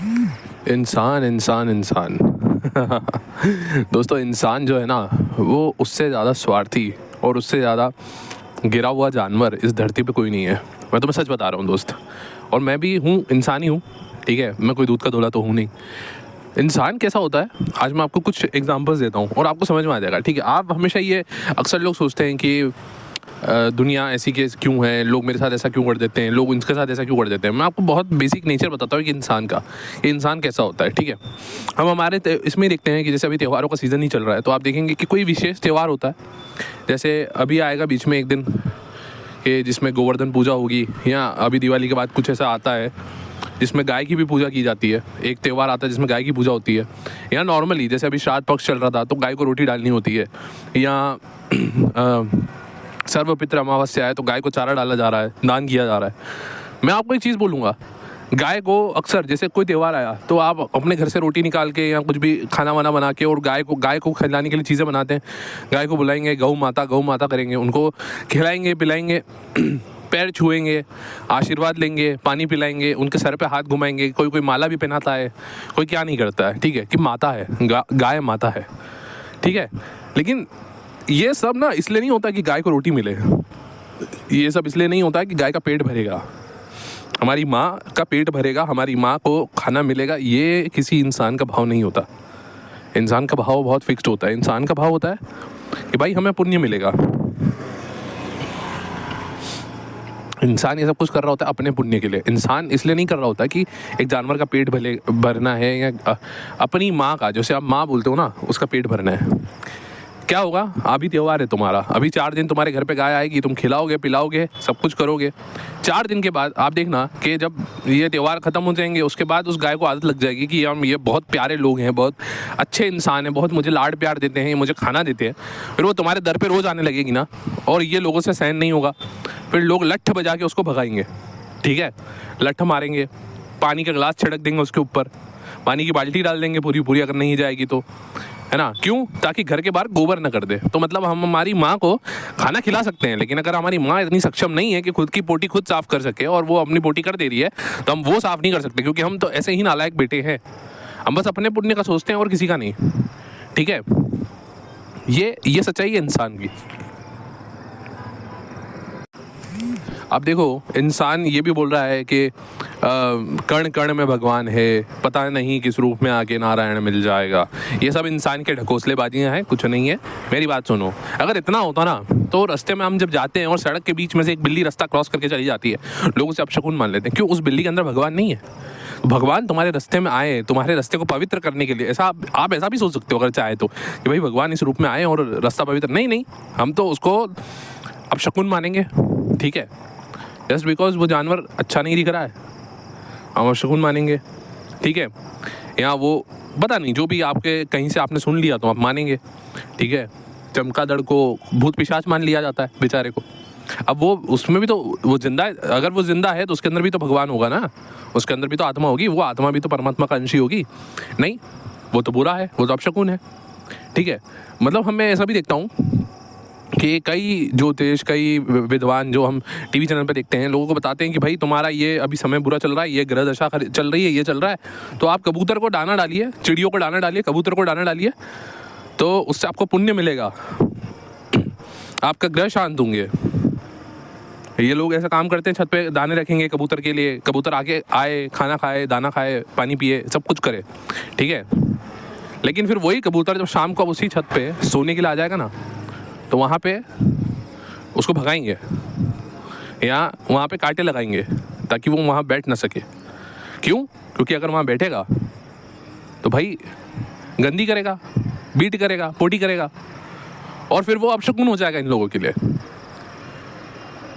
इंसान इंसान इंसान दोस्तों, इंसान जो है ना, वो उससे ज़्यादा स्वार्थी और उससे ज़्यादा गिरा हुआ जानवर इस धरती पे कोई नहीं है। मैं तुम्हें सच बता रहा हूँ दोस्त। और मैं भी हूँ, इंसान ही हूँ। ठीक है, मैं कोई दूध का धोला तो हूँ नहीं। इंसान कैसा होता है, आज मैं आपको कुछ एग्जांपल्स देता हूँ और आपको समझ में आ जाएगा। ठीक है, आप हमेशा ये अक्सर लोग सोचते हैं कि दुनिया ऐसी के क्यों है, लोग मेरे साथ ऐसा क्यों कर देते हैं, लोग इनके साथ ऐसा क्यों कर देते हैं। मैं आपको बहुत बेसिक नेचर बताता हूँ कि इंसान का, ये इंसान कैसा होता है। ठीक है, हम हमारे इसमें देखते हैं कि जैसे अभी त्योहारों का सीज़न ही चल रहा है, तो आप देखेंगे कि कोई विशेष त्यौहार होता है। जैसे अभी आएगा बीच में एक दिन कि जिसमें गोवर्धन पूजा होगी, या अभी दिवाली के बाद कुछ ऐसा आता है जिसमें गाय की भी पूजा की जाती है। एक त्यौहार आता है जिसमें गाय की पूजा होती है। या नॉर्मली जैसे अभी श्राद्ध पक्ष चल रहा था तो गाय को रोटी डालनी होती है। या सर्वपित्र अमावस्या है तो गाय को चारा डाला जा रहा है, दान किया जा रहा है। मैं आपको एक चीज़ बोलूँगा, गाय को अक्सर जैसे कोई त्यौहार आया तो आप अपने घर से रोटी निकाल के या कुछ भी खाना वाना बना के और गाय को खिलाने के लिए चीज़ें बनाते हैं। गाय को बुलाएंगे, गौ माता करेंगे, उनको खिलाएंगे पिलाएंगे, पैर छुएंगे, आशीर्वाद लेंगे, पानी पिलाएंगे, उनके सर पे हाथ घुमाएंगे, कोई माला भी पहनाता है, कोई क्या नहीं करता है। ठीक है, कि माता है, गाय माता है। ठीक है, लेकिन ये सब ना इसलिए नहीं होता कि गाय को रोटी मिले। ये सब इसलिए नहीं होता कि गाय का पेट भरेगा, हमारी माँ का पेट भरेगा, हमारी माँ को खाना मिलेगा। ये किसी इंसान का भाव नहीं होता। इंसान का भाव बहुत फिक्स्ड होता है। इंसान का भाव होता है कि भाई हमें पुण्य मिलेगा। इंसान ये सब कुछ कर रहा होता है अपने पुण्य के लिए। इंसान इसलिए नहीं कर रहा होता कि एक जानवर का पेट भरना है, या अपनी माँ का, जैसे आप माँ बोलते हो ना, उसका पेट भरना है। क्या होगा, अभी त्यौहार है तुम्हारा, अभी 4 दिन तुम्हारे घर पे गाय आएगी, तुम खिलाओगे पिलाओगे, सब कुछ करोगे। 4 दिन के बाद आप देखना कि जब ये त्यौहार ख़त्म हो जाएंगे, उसके बाद उस गाय को आदत लग जाएगी कि हम ये बहुत प्यारे लोग हैं, बहुत अच्छे इंसान हैं, बहुत मुझे लाड प्यार देते हैं, मुझे खाना देते हैं। फिर वो तुम्हारे दर पे रोज़ आने लगेगी ना, और ये लोगों से सहन नहीं होगा। फिर लोग लट्ठ बजा के उसको भगाएंगे। ठीक है, लट्ठ मारेंगे, पानी का गिलास छिड़क देंगे उसके ऊपर, पानी की बाल्टी डाल देंगे पूरी पूरी, अगर नहीं जाएगी तो, है ना। क्यों? ताकि घर के बाहर गोबर ना कर दे। तो मतलब हम हमारी माँ को खाना खिला सकते हैं, लेकिन अगर हमारी माँ इतनी सक्षम नहीं है कि खुद की पोटी खुद साफ कर सके, और वो अपनी पोटी कर दे रही है, तो हम वो साफ नहीं कर सकते, क्योंकि हम तो ऐसे ही नालायक बेटे हैं। हम बस अपने पुण्य का सोचते हैं और किसी का नहीं। ठीक है, ये सच्चाई है इंसान की। अब देखो, इंसान ये भी बोल रहा है कि कण कण में भगवान है, पता नहीं किस रूप में आके नारायण मिल जाएगा। ये सब इंसान के ढकोसलेबाजियां हैं, कुछ नहीं है। मेरी बात सुनो, अगर इतना होता ना तो रास्ते में हम जब जाते हैं और सड़क के बीच में से एक बिल्ली रास्ता क्रॉस करके चली जाती है, लोग उसे अपशकुन मान लेते हैं। क्यों? उस बिल्ली के अंदर भगवान नहीं है। भगवान तुम्हारे रास्ते में आए, तुम्हारे रास्ते को पवित्र करने के लिए। ऐसा आप ऐसा भी सोच सकते हो अगर चाहे तो, कि भाई भगवान इस रूप में आए और रास्ता पवित्र। नहीं, हम तो उसको अपशकुन मानेंगे। ठीक है, जस्ट बिकॉज वो जानवर अच्छा नहीं दिख रहा है, हम अपशकुन मानेंगे। ठीक है, या वो पता नहीं जो भी आपके कहीं से आपने सुन लिया तो आप मानेंगे। ठीक है, चमगादड़ को भूत पिशाच मान लिया जाता है बेचारे को। अब वो उसमें भी तो वो जिंदा है। अगर वो जिंदा है तो उसके अंदर भी तो भगवान होगा ना, उसके अंदर भी तो आत्मा होगी। वो आत्मा भी तो परमात्मा का अंश ही होगी। नहीं, वो तो बुरा है, वो तो अपशकुन है। ठीक है, मतलब हम मैं ऐसा भी देखता हूँ कि कई ज्योतिष, कई विद्वान जो हम टीवी चैनल पे देखते हैं, लोगों को बताते हैं कि भाई तुम्हारा ये अभी समय बुरा चल रहा है, ये ग्रह दशा चल रही है, ये चल रहा है, तो आप कबूतर को दाना डालिए, चिड़ियों को दाना डालिए, कबूतर को दाना डालिए, तो उससे आपको पुण्य मिलेगा, आपका ग्रह शांत होंगे। ये लोग ऐसा काम करते हैं, छत पे दाने रखेंगे कबूतर के लिए, कबूतर आके आए, खाना खाए, दाना खाए, पानी पिए, सब कुछ करे। ठीक है, लेकिन फिर वही कबूतर जब शाम को उसी छत पे सोने के लिए आ जाएगा ना, तो वहाँ पे उसको भगाएंगे या वहाँ पे कांटे लगाएंगे ताकि वो वहाँ बैठ ना सके। क्यों? क्योंकि अगर वहाँ बैठेगा तो भाई गंदी करेगा, बीट करेगा, पोटी करेगा, और फिर वो अपशकुन हो जाएगा इन लोगों के लिए।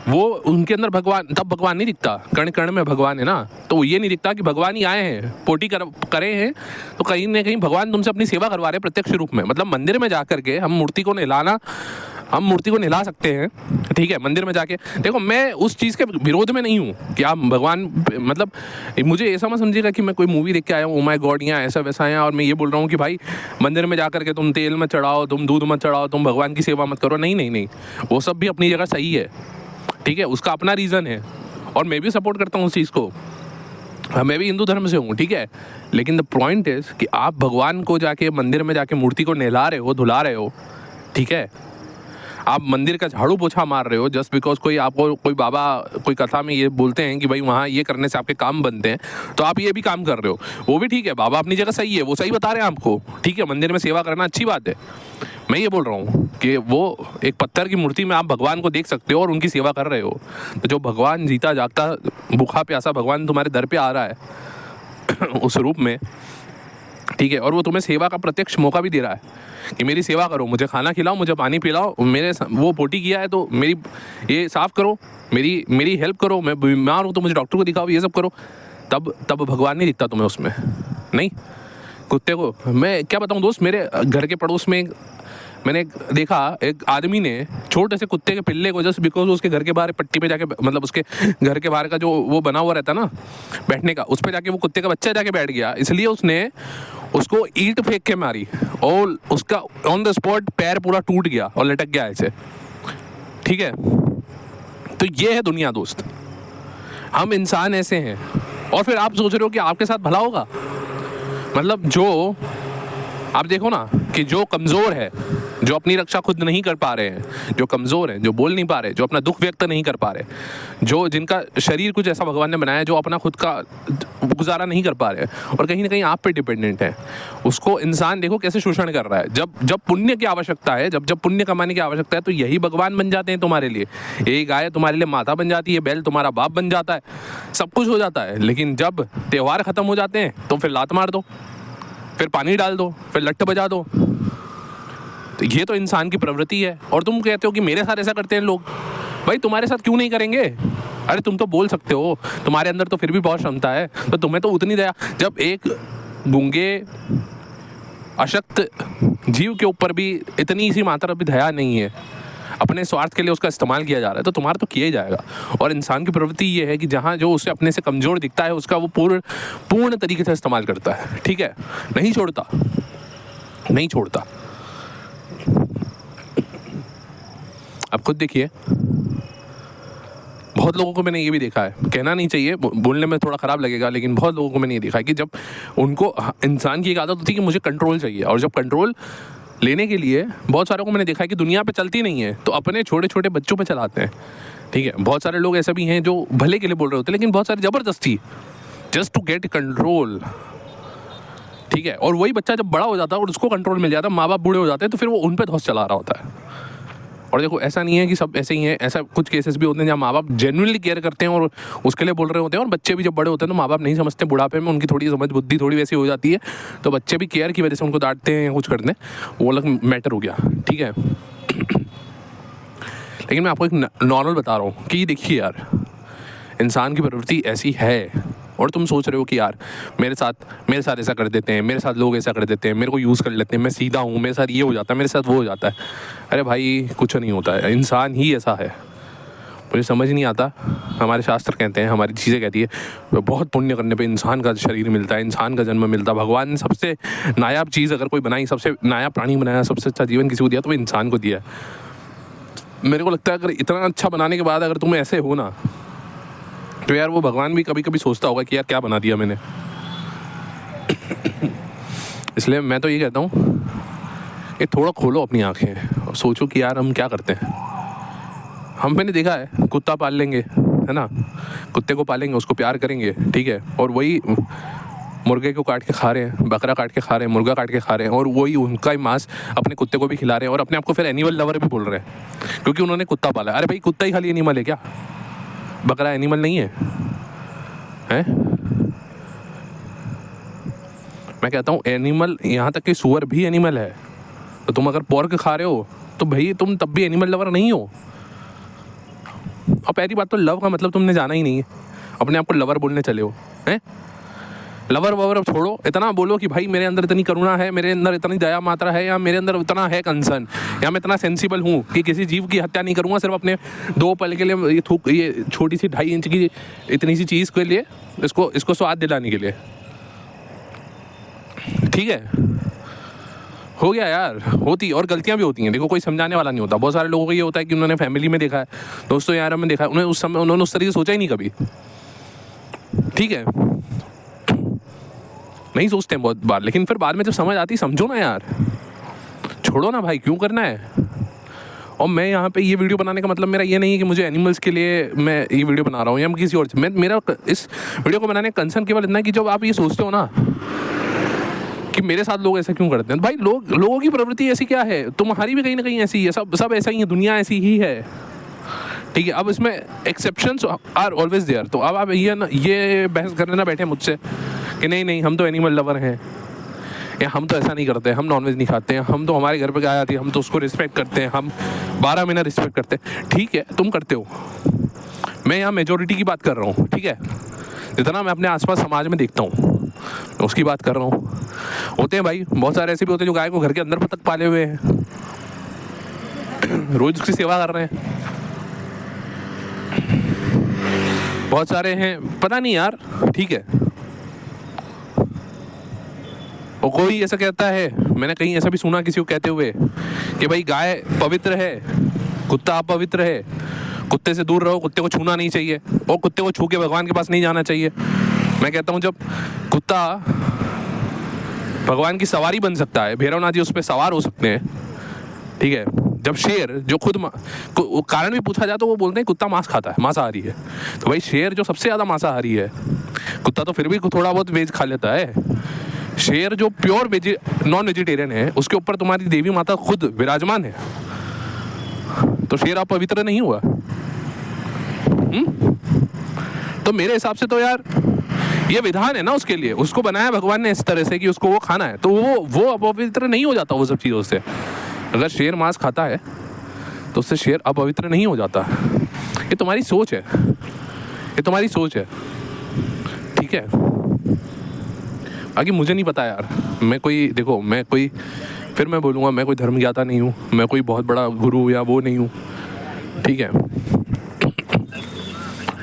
वो उनके अंदर भगवान, तब भगवान नहीं दिखता। कण कण में भगवान है ना, तो ये नहीं दिखता कि भगवान ही आए हैं, पोटी करे हैं, तो कहीं ना कहीं भगवान तुमसे अपनी सेवा करवा रहे हैं प्रत्यक्ष रूप में। मतलब मंदिर में जाकर के हम मूर्ति को नहला सकते हैं। ठीक है, मंदिर में जाके देखो, मैं उस चीज़ के विरोध में नहीं हूँ कि आप भगवान, मतलब मुझे ऐसा मत समझिएगा कि मैं कोई मूवी देख के आया हूँ, ओ माय गॉड यहाँ ऐसा वैसा है, और मैं ये बोल रहा हूँ कि भाई मंदिर में जाकर के तुम तेल मत चढ़ाओ, तुम दूध मत चढ़ाओ, तुम भगवान की सेवा मत करो। नहीं, वो सब भी अपनी जगह सही है। ठीक है, उसका अपना रीज़न है, और मैं भी सपोर्ट करता हूँ उस चीज़ को। हाँ, मैं भी हिंदू धर्म से हूँ, ठीक है, लेकिन द पॉइंट इज कि आप भगवान को जाके मंदिर में जाके मूर्ति को नहला रहे हो, धुला रहे हो, ठीक है, आप मंदिर का झाड़ू पोछा मार रहे हो जस्ट बिकॉज कोई आपको कोई बाबा कोई कथा में ये बोलते हैं कि भाई वहाँ ये करने से आपके काम बनते हैं, तो आप ये भी काम कर रहे हो, वो भी ठीक है, बाबा अपनी जगह सही है, वो सही बता रहे हैं आपको, ठीक है, मंदिर में सेवा करना अच्छी बात है। मैं ये बोल रहा हूँ कि वो एक पत्थर की मूर्ति में आप भगवान को देख सकते हो और उनकी सेवा कर रहे हो, तो जो भगवान जीता जागता भूखा प्यासा भगवान तुम्हारे दर पे आ रहा है उस रूप में, ठीक है, और वो तुम्हें सेवा का प्रत्यक्ष मौका भी दे रहा है कि मेरी सेवा करो, मुझे खाना खिलाओ, मुझे पानी पिलाओ, मेरे वो पोटी किया है तो मेरी ये साफ़ करो, मेरी हेल्प करो, मैं बीमार हूँ तो मुझे डॉक्टर को दिखाओ, ये सब करो, तब भगवान नहीं दिखता तुम्हें उसमें, नहीं। कुत्ते को मैं क्या बताऊँ दोस्त, मेरे घर के पड़ोस में मैंने देखा एक आदमी ने छोटे से कुत्ते के पिल्ले को जस्ट बिकॉज उसके घर के बाहर पट्टी पे जाके, मतलब उसके घर के बाहर का जो वो बना हुआ रहता ना बैठने का, उस पर जाके वो कुत्ते का बच्चा जाके बैठ गया, इसलिए उसने उसको ईंट फेंक के मारी और उसका ऑन द स्पॉट पैर पूरा टूट गया और लटक गया ऐसे, ठीक है। तो ये है दुनिया दोस्त, हम इंसान ऐसे हैं, और फिर आप सोच रहे हो कि आपके साथ भला होगा, मतलब जो आप देखो ना कि जो कमज़ोर है, जो अपनी रक्षा खुद नहीं कर पा रहे हैं, जो कमज़ोर हैं, जो बोल नहीं पा रहे, जो अपना दुख व्यक्त नहीं कर पा रहे, जो जिनका शरीर कुछ ऐसा भगवान ने बनाया है जो अपना खुद का गुजारा नहीं कर पा रहे और कहीं ना कहीं आप पे डिपेंडेंट है, उसको इंसान देखो कैसे शोषण कर रहा है। जब पुण्य की आवश्यकता है, जब पुण्य कमाने की आवश्यकता है, तो यही भगवान बन जाते हैं तुम्हारे लिए, यही गाय तुम्हारे लिए माता बन जाती है, बैल तुम्हारा बाप बन जाता है, सब कुछ हो जाता है। लेकिन जब त्यौहार ख़त्म हो जाते हैं तो फिर लात मार दो, फिर पानी डाल दो, फिर लट्ठ बजा दो। तो ये तो इंसान की प्रवृत्ति है। और तुम कहते हो कि मेरे साथ ऐसा करते हैं लोग, भाई तुम्हारे साथ क्यों नहीं करेंगे? अरे तुम तो बोल सकते हो, तुम्हारे अंदर तो फिर भी बहुत क्षमता है, तो तुम्हें तो उतनी दया। जब एक गूंगे अशक्त जीव के ऊपर भी इतनी सी मात्रा भी दया नहीं है, अपने स्वार्थ के लिए उसका इस्तेमाल किया जा रहा है, तो तुम्हारा तो किया ही जाएगा। और इंसान की प्रवृत्ति ये है कि जहाँ जो उसे अपने से कमज़ोर दिखता है उसका वो पूर्ण तरीके से इस्तेमाल करता है, ठीक है, नहीं छोड़ता। अब खुद देखिए, बहुत लोगों को मैंने ये भी देखा है, कहना नहीं चाहिए, बोलने में थोड़ा ख़राब लगेगा, लेकिन बहुत लोगों को मैंने ये देखा है कि जब उनको इंसान की एक आदत होती है कि मुझे कंट्रोल चाहिए, और जब कंट्रोल लेने के लिए बहुत सारों को मैंने देखा है कि दुनिया पे चलती नहीं है तो अपने छोटे छोटे बच्चों पे चलाते हैं, ठीक है। बहुत सारे लोग ऐसे भी हैं जो भले के लिए बोल रहे होते हैं, लेकिन बहुत सारे ज़बरदस्ती जस्ट टू गेट कंट्रोल, ठीक है। और वही बच्चा जब बड़ा हो जाता है और उसको कंट्रोल मिल जाता है, माँ बाप बूढ़े हो जाते हैं, तो फिर वो उन पर धौंस चला रहा होता है। और देखो ऐसा नहीं है कि सब ऐसे ही हैं, ऐसा कुछ केसेस भी होते हैं जहाँ माँ बाप जेन्युइनली केयर करते हैं और उसके लिए बोल रहे होते हैं, और बच्चे भी जब बड़े होते हैं तो माँ बाप नहीं समझते, बुढ़ापे में उनकी थोड़ी समझ बुद्धि थोड़ी वैसी हो जाती है, तो बच्चे भी केयर की वजह से उनको डांटते हैं या कुछ करते हैं, वो अलग मैटर हो गया, ठीक है। लेकिन मैं आपको एक नॉर्मल बता रहा हूँ कि देखिए यार, इंसान की प्रवृत्ति ऐसी है, और तुम सोच रहे हो कि यार मेरे साथ ऐसा कर देते हैं, मेरे साथ लोग ऐसा कर देते हैं, मेरे को यूज़ कर लेते हैं, मैं सीधा हूँ, मेरे साथ ये हो जाता है, मेरे साथ वो हो जाता है। अरे भाई कुछ नहीं होता है, इंसान ही ऐसा है। मुझे समझ नहीं आता, हमारे शास्त्र कहते हैं, हमारी चीज़ें कहती है बहुत पुण्य करने पे इंसान का शरीर मिलता है, इंसान का जन्म मिलता है। भगवान ने सबसे नायाब चीज़ अगर कोई बनाई, सबसे नायाब प्राणी बनाया, सबसे अच्छा जीवन किसी को दिया तो वो इंसान को दिया है। मेरे को लगता है अगर इतना अच्छा बनाने के बाद अगर तुम ऐसे हो ना, तो यार वो भगवान भी कभी कभी सोचता होगा कि यार क्या बना दिया मैंने। इसलिए मैं तो ये कहता हूँ कि थोड़ा खोलो अपनी आंखें और सोचो कि यार हम क्या करते हैं। मैंने देखा है, कुत्ता पाल लेंगे, है ना, कुत्ते को पालेंगे, उसको प्यार करेंगे, ठीक है, और वही मुर्गे को काट के खा रहे हैं, बकरा काट के खा रहे हैं, मुर्गा काट के खा रहे हैं, और वही उनका ही मांस अपने कुत्ते को भी खिला रहे हैं, और अपने आप को फिर एनिमल लवर भी बोल रहे हैं क्योंकि उन्होंने कुत्ता पाला। अरे भाई कुत्ता ही खाली एनिमल है क्या? बकरा एनिमल नहीं है, हैं? मैं कहता हूँ एनिमल, यहाँ तक कि सूअर भी एनिमल है। तो तुम अगर पोर्क खा रहे हो तो भाई तुम तब भी एनिमल लवर नहीं हो। और पहली बात तो लव का मतलब तुमने जाना ही नहीं है, अपने आप को लवर बोलने चले हो, हैं? लवर ववर छोड़ो, इतना बोलो कि भाई मेरे अंदर इतनी करुणा है, मेरे अंदर इतनी दया मात्रा है, या मेरे अंदर इतना है कंसर्न, या मैं इतना सेंसिबल हूँ कि किसी जीव की हत्या नहीं करूँगा सिर्फ अपने 2 पल के लिए, ये छोटी सी 2.5 इंच की इतनी सी चीज़ के लिए, इसको स्वाद दिलाने के लिए, ठीक है। हो गया यार, होती और गलतियां भी होती हैं, देखो कोई समझाने वाला नहीं होता। बहुत सारे लोगों को ये होता है कि उन्होंने फैमिली में देखा है, दोस्तों यार में देखा है, उन्हें उस समय उन्होंने उस तरीके से सोचा ही नहीं कभी, ठीक है। नहीं सोचते हैं बहुत बार, लेकिन फिर बाद में जब समझ आती, समझो ना यार, छोड़ो ना भाई, क्यों करना है। और मैं यहाँ पे ये वीडियो बनाने का मतलब मेरा ये नहीं है कि मुझे एनिमल्स के लिए मैं ये वीडियो बना रहा हूँ या मैं किसी और, मेरा इस वीडियो को बनाने का कंसर्न केवल इतना है कि जब आप ये सोचते हो ना कि मेरे साथ लोग ऐसा क्यों करते हैं, भाई लोगों की प्रवृत्ति ऐसी क्या है, तुम्हारी भी कहीं ना कहीं ऐसी है, सब ऐसा ही है, दुनिया ऐसी ही है, ठीक है। अब इसमें एक्सेप्शंस आर ऑलवेज देयर। तो अब आप ये बहस करने ना बैठे मुझसे कि नहीं हम तो एनिमल लवर हैं, या हम तो ऐसा नहीं करते, हम नॉनवेज नहीं खाते हैं, हम तो हमारे घर पे गाय आती है हम तो उसको रिस्पेक्ट करते हैं, हम 12 महीना रिस्पेक्ट करते हैं। ठीक है, तुम करते हो, मैं यहाँ मेजोरिटी की बात कर रहा हूँ, ठीक है। जितना मैं अपने आसपास समाज में देखता हूँ उसकी बात कर रहा हूँ। होते हैं भाई, बहुत सारे ऐसे भी होते हैं जो गाय को घर के अंदर तक पाले हुए हैं, रोज उसकी सेवा कर रहे हैं। बहुत सारे हैं, पता नहीं यार, ठीक है। और कोई ऐसा कहता है, मैंने कहीं ऐसा भी सुना किसी को कहते हुए कि भाई गाय पवित्र है, कुत्ता अपवित्र है, कुत्ते से दूर रहो, कुत्ते को छूना नहीं चाहिए, और कुत्ते को छू के भगवान के पास नहीं जाना चाहिए। मैं कहता हूँ जब कुत्ता भगवान की सवारी बन सकता है, भैरवनाथ जी उस पर सवार हो सकते हैं, ठीक है। जब शेर जो खुद कारण भी पूछा जाए तो वो बोलते हैं कुत्ता मांस खाता है, मांसाहारी है। तो भाई शेर जो सबसे ज़्यादा मांसाहारी है, कुत्ता तो फिर भी थोड़ा बहुत वेज खा लेता है, शेर जो प्योर नॉन वेजिटेरियन है, उसके ऊपर तुम्हारी देवी माता खुद विराजमान है, तो शेर आप पवित्र नहीं हुआ। तो मेरे हिसाब से तो यार ये विधान है ना उसके लिए, उसको बनाया भगवान ने इस तरह से कि उसको वो खाना है, तो वो अपवित्र नहीं हो जाता वो सब चीज़ों से। अगर शेर मांस खाता है तो उससे शेर अपवित्र नहीं हो जाता। ये तुम्हारी सोच है, ये तुम्हारी सोच है, ठीक है। आगे मुझे नहीं पता यार, मैं कोई देखो, मैं कोई, फिर मैं बोलूँगा मैं कोई धर्म ज्ञाता नहीं हूँ, मैं कोई बहुत बड़ा गुरु या वो नहीं हूँ, ठीक है।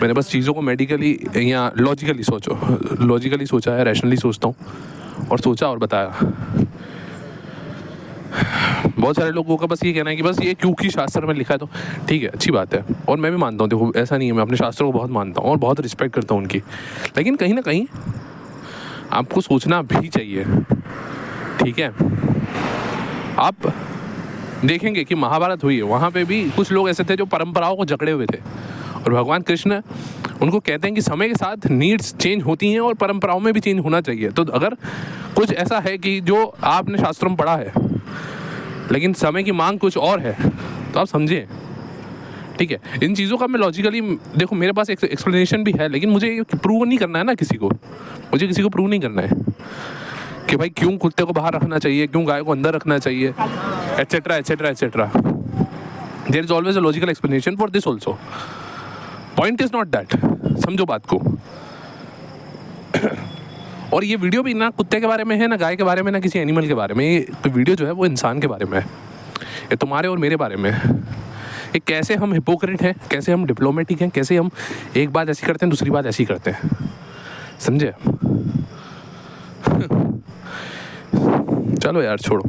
मैंने बस चीज़ों को मेडिकली या लॉजिकली सोचा है, रैशनली सोचता हूँ, और सोचा और बताया। बहुत सारे लोगों का बस ये कहना है कि बस ये क्योंकि शास्त्र में लिखा है तो ठीक है, अच्छी बात है, और मैं भी मानता हूँ, देखो ऐसा नहीं है, मैं अपने शास्त्रों को बहुत मानता हूँ और बहुत रिस्पेक्ट करता हूँ उनकी, लेकिन कहीं ना कहीं आपको सोचना भी चाहिए, ठीक है। आप देखेंगे कि महाभारत हुई है, वहाँ पे भी कुछ लोग ऐसे थे जो परंपराओं को जकड़े हुए थे, और भगवान कृष्ण उनको कहते हैं कि समय के साथ नीड्स चेंज होती हैं और परंपराओं में भी चेंज होना चाहिए। तो अगर कुछ ऐसा है कि जो आपने शास्त्रों में पढ़ा है लेकिन समय की मांग कुछ और है, तो आप समझें, ठीक है। इन चीज़ों का मैं लॉजिकली, देखो मेरे पास एक एक्सप्लेनेशन भी है, लेकिन मुझे प्रूव नहीं करना है ना किसी को, मुझे किसी को प्रूव नहीं करना है कि भाई क्यों कुत्ते को बाहर रखना चाहिए, क्यों गाय को अंदर रखना चाहिए, etcetera etcetera etcetera. There is always a logical explanation for this also. Point is not that, समझो बात को। और ये वीडियो भी ना कुत्ते के बारे में है, ना गाय के बारे में, ना किसी एनिमल के बारे में। ये वीडियो जो है वो इंसान के बारे में है, ये तुम्हारे और मेरे बारे में है। ये कैसे हम हिपोक्रेट हैं, कैसे हम डिप्लोमेटिक हैं, कैसे हम एक बात ऐसी करते हैं दूसरी बात ऐसी करते हैं, समझे। चलो यार छोड़ो,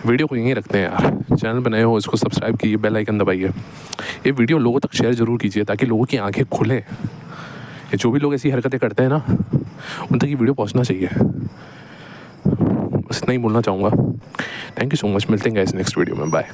वीडियो को यहीं रखते हैं यार। चैनल पे नए हो इसको सब्सक्राइब कीजिए, बेल आइकन दबाइए, ये वीडियो लोगों तक शेयर ज़रूर कीजिए ताकि लोगों की आंखें खुलें। ये जो भी लोग ऐसी हरकतें करते हैं ना, उन तक ये वीडियो पहुंचना चाहिए। बस इतना ही बोलना चाहूँगा। थैंक यू सो मच, मिलते हैं गाइस नेक्स्ट वीडियो में, बाय।